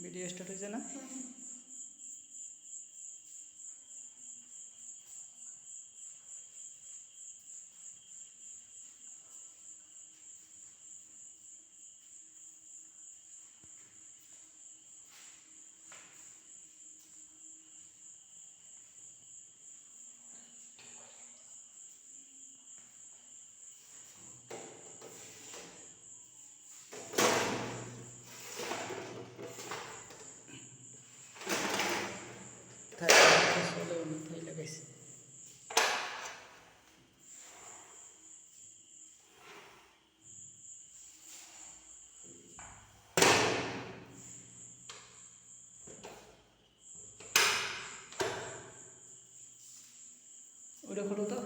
Video start হয়েছে না? থাই লাগাইছে। ওটা খোলো তো,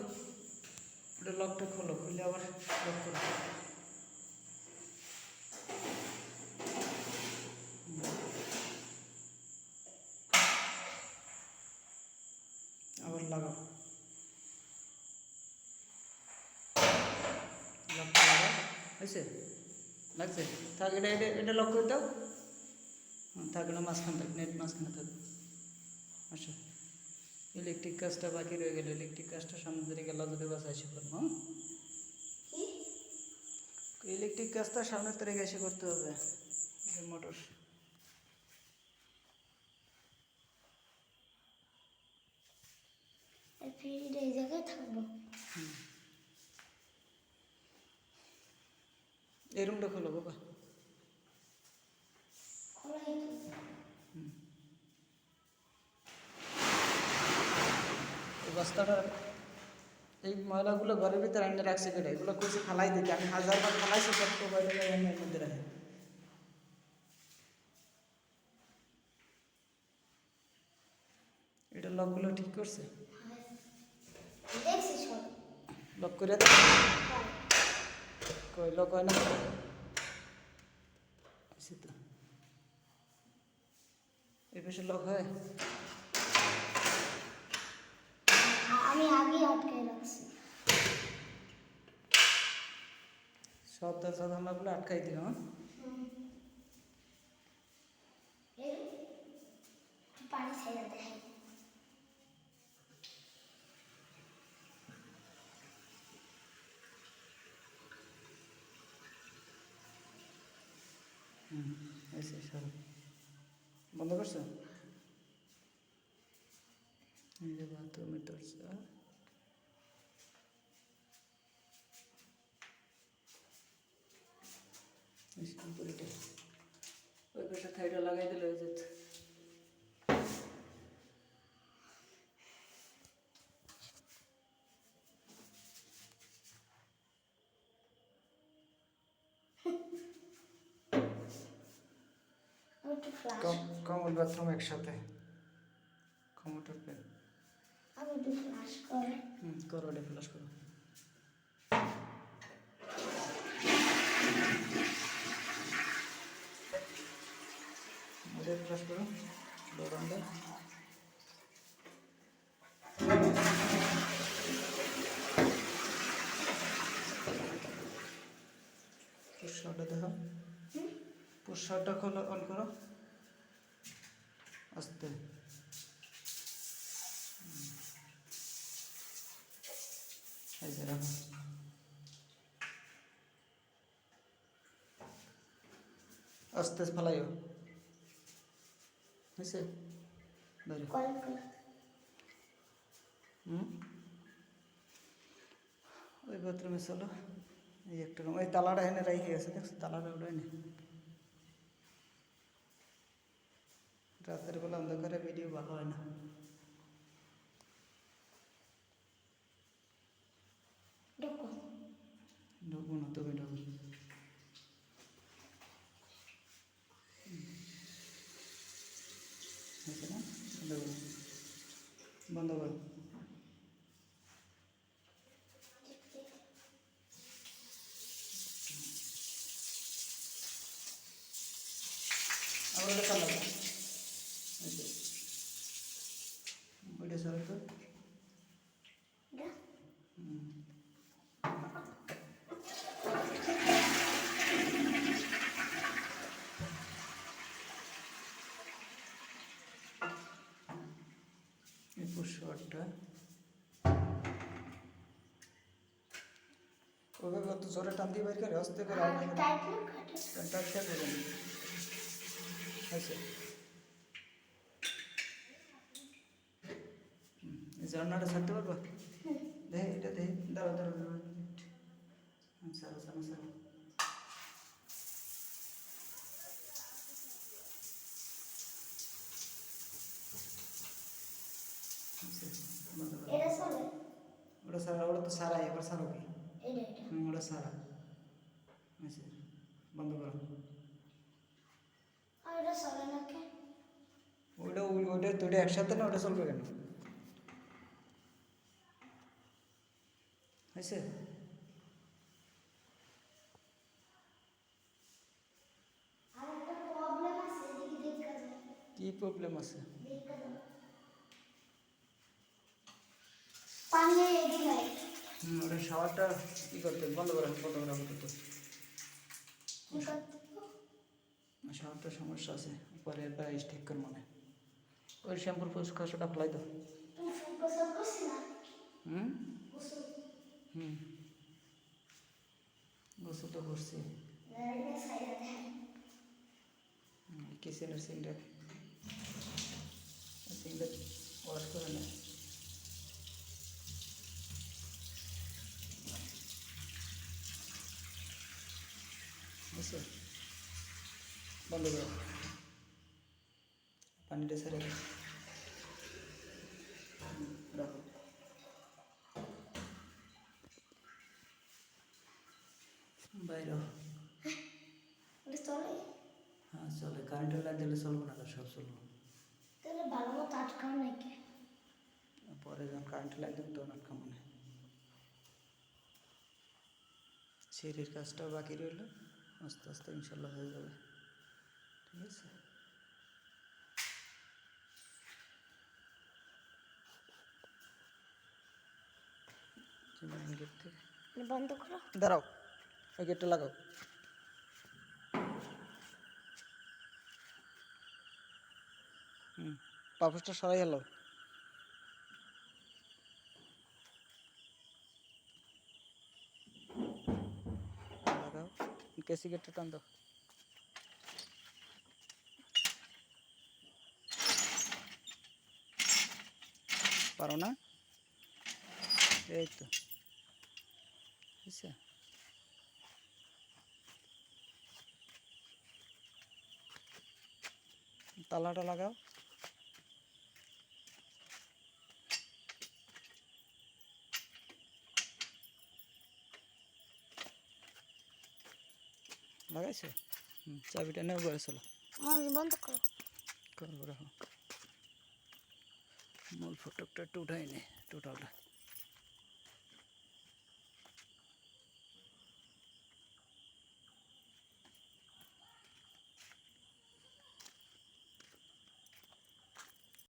ওটা লকটা খোলো, খুলে আবার লক করো। আবার লাগাও, লকটা লাগাও। হয়েছে? লাগছে? থাক, এটা এটা এটা লক করে দাও। থাক, এটা মাঝখান থাক, নেট মাঝখানে থাক। আচ্ছা, ইলেকট্রিক কাজটা বাকি রয়ে গেল। ইলেকট্রিক কাজটা সামনে দিকে গেল, যদি বাসায় এসে করবো। হ্যাঁ, ইলেকট্রিক কাজটা সামনের তারিখে এসে করতে হবে। মোটর এই জায়গায় থাকবো। এই রুমটা খোলো বাবা। এই বস্তাটা, এই ময়লাগুলো ঘরের ভিতরে এনে রাখছে কেটে, এগুলো কইছে ফালাই দিতে। আমি 1000বার ফালাইছি, সব মোবাইলে এনে মধ্যে রাখে। এটা লকগুলো ঠিক করছে? লক করে দাও। কই লক হয় না? তো এই পাশে লক হয়? আমি আগে আটকে রাখছি। সব দরজা জানলাগুলো আটকাই দিও। পানি ছেড়ে দেয়। এসে সব বন্ধ করছো? এই যে বাথরুমের দরজা। ওই পাশে থাইটা লাগাই দিলে হয়ে যেত। কমল বাথরুম একসাথে, কমোটার পেন। আমি একটু ফ্লাশ করে। করো, ওটা ফ্লাশ করো। ওটা ফ্লাশ করো, দৌড়ানটা। পুষ্পাটা দেখো, পুষ্পাটা খোলো, অন করো আস্তে। এই যে রাখো। আস্তে ফেলাইও। হয়েছে? ওই বাথরুমে চলো। এই একটা রুম, ওই তালাটা এনে রেখে গেছে, দেখছো তালাটা ওটা এনে। রাতের বেলা অন্ধকারে ভিডিও ভালো হয় না। ঢুকবো না, তুমি ঢুকবো। হয়েছে না? বন্ধ করো। আবার ওটা চালাবো। ওইটা সরো তো। ঘরটা ওইভাবে অত জোরে টান দিয়ে বাইর করে আস্তে করে আর টাইট না কাটে টাইট করে দেবেন আচ্ছা জানাটা ছাড়তে পারবা দেখে এটা দেখে দাঁড়া দাঁড়া দাঁড়া সারা সারা সারা এটা চলে ওটা সারা ওটা তো সারা এবার সারা কি এটা এটা ওটা সারা আচ্ছা বন্ধ করো আর এটা চলে না কেন ওইটা ওইটা দুটো একসাথে না ওটা চলবে কেন হয়েছে আর একটা প্রবলেম আছে এদিকে দেখা যায় কি প্রবলেম আছে দেখা দাও পানি এদিকে নাই ওটা শাওয়ারটা কি করতে বন্ধ করা তো কি করতে শাওয়ারটা সমস্যা আছে পরে প্রাইস ঠিক কর মনে ওই শ্যাম্পুর পুষ্কাশটা ফেলাই দাও তুমি গোসল করছি না হুম গোসল হুম গোসল তো করছি এটা সাইডে দেয় কিচেনের সিনটা ওয়াশ করে না বুঝছো বন্ধ করো পানিটা ছেড়ে দাও রাখো বাইরে এটা চলে হ্যাঁ চলে কারেন্টের লাইন দিলে চলবো না সব চলবো তাহলে ভালো মতো আটকাও নাকি পরে যখন কারেন্টের লাইন দেবো তখন আটকা মনে সিঁড়ির কাজটাও বাকি রইল আস্তে আস্তে ইনশাল্লাহ হয়ে যাবে ঠিক আছে গেট থেকে বন্ধ করো দাঁড়াও ওই গেটটা লাগাও পাপোসটা সরাই হলো লাগাও কেসি গেটটা টান দাও পারো না এই তো বুঝছে তালাটা লাগাও লাগাইছো চাবিটা নেও করে চলো বন্ধ করো করবো রাখো মূল ফটকটা একটু উঠাই নে টোটালটা